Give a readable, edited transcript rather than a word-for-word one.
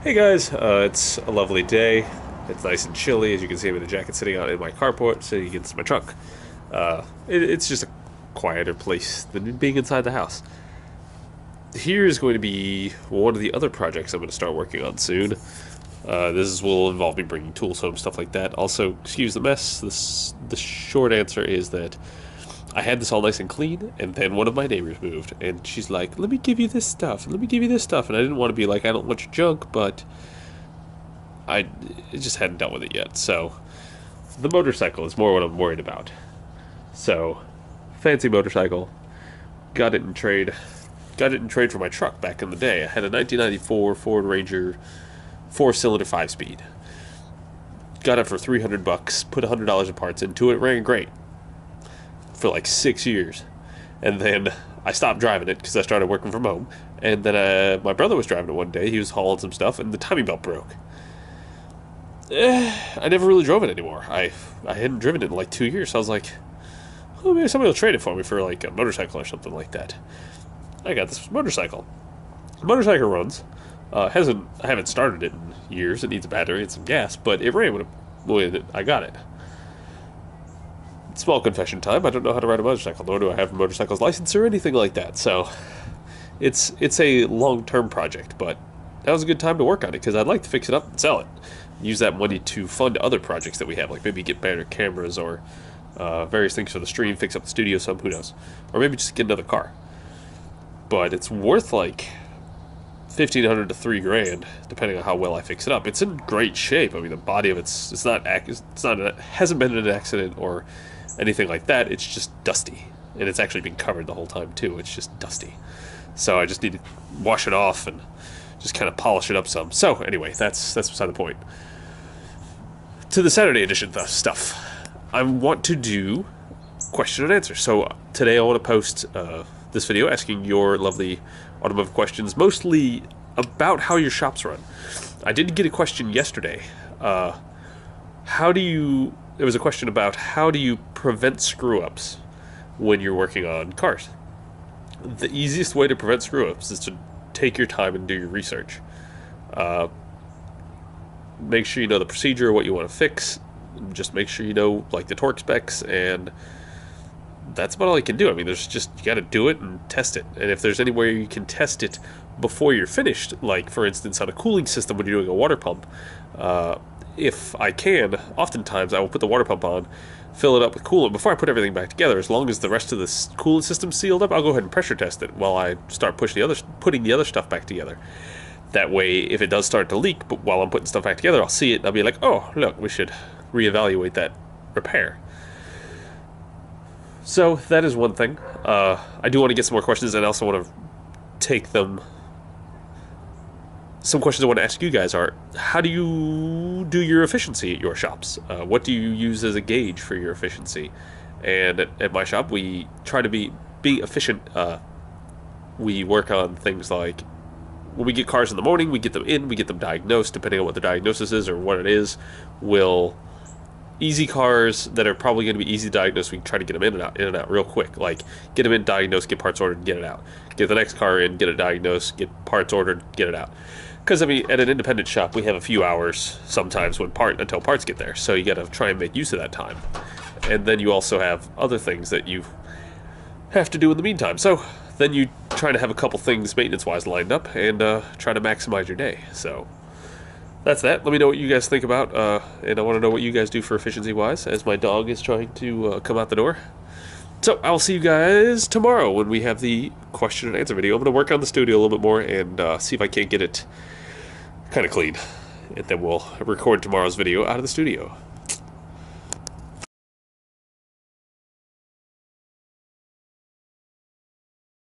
Hey guys, it's a lovely day. It's nice and chilly, as you can see. I'm in a jacket sitting out in my carport sitting against my truck. It's just a quieter place than being inside the house. Here is going to be one of the other projects I'm going to start working on soon. Will involve me bringing tools home, stuff like that. Also, excuse the mess. The short answer is that I had this all nice and clean, and then one of my neighbors moved, and she's like, "Let me give you this stuff, and let me give you this stuff," and I didn't want to be like, "I don't want your junk," but I just hadn't dealt with it yet. So the motorcycle is more what I'm worried about. So fancy motorcycle, got it in trade, for my truck back in the day. I had a 1994 Ford Ranger 4-cylinder 5-speed. Got it for $300. Put $100 of parts into it. Ran great for like 6 years, and then I stopped driving it because I started working from home. And then my brother was driving it one day. He was hauling some stuff, and the timing belt broke. I never really drove it anymore. I hadn't driven it in like 2 years. So I was like, oh, maybe somebody will trade it for me for like a motorcycle or something like that. I got this motorcycle. The motorcycle runs. I haven't started it in years. It needs a battery and some gas, but it ran when I got it. Small confession time. I don't know how to ride a motorcycle, nor do I have a motorcycle's license or anything like that. So it's a long-term project, but that was a good time to work on it because I'd like to fix it up and sell it. Use that money to fund other projects that we have, like maybe get better cameras or various things for the stream, fix up the studio some, who knows. Or maybe just get another car. But it's worth like $1,500 to $3,000, depending on how well I fix it up. It's in great shape. I mean, the body of it hasn't been in an accident or anything like that. It's just dusty, and it's actually been covered the whole time too. It's just dusty, so I just need to wash it off and just kind of polish it up some. So anyway, that's beside the point. To the Saturday edition stuff, I want to do question and answer. So today I want to post this video asking your lovely automotive questions, mostly about how your shops run. I did get a question yesterday. There was a question about how do you prevent screw-ups when you're working on cars. The easiest way to prevent screw-ups is to take your time and do your research. Make sure you know the procedure, what you want to fix. Just make sure you know like the torque specs, and that's about all you can do. I mean, you got to do it and test it. And if there's any way you can test it before you're finished, like for instance on a cooling system when you're doing a water pump, if I can, oftentimes I will put the water pump on, fill it up with coolant before I put everything back together. As long as the rest of the coolant system's sealed up, I'll go ahead and pressure test it while I start putting the other stuff back together. That way, if it does start to leak, but while I'm putting stuff back together, I'll see it and I'll be like, oh, look, we should reevaluate that repair. So that is one thing. I do want to get some more questions, and I also want to take them. Some questions I want to ask you guys are, how do you do your efficiency at your shops? What do you use as a gauge for your efficiency? And at my shop, we try to be efficient. We work on things like, when we get cars in the morning, we get them diagnosed, depending on what the diagnosis is or what it is. Easy cars that are probably going to be easy to diagnose, we try to get them in and out real quick. Like, get them in, diagnose, get parts ordered, get it out. Get the next car in, get it diagnosed, get parts ordered, get it out. Because, I mean, at an independent shop, we have a few hours sometimes until parts get there. So you got to try and make use of that time. And then you also have other things that you have to do in the meantime. So then you try to have a couple things maintenance-wise lined up and try to maximize your day. So that's that. Let me know what you guys think about, and I want to know what you guys do for efficiency-wise, as my dog is trying to come out the door. So I'll see you guys tomorrow when we have the question and answer video. I'm going to work on the studio a little bit more and see if I can't get it kind of clean. And then we'll record tomorrow's video out of the studio.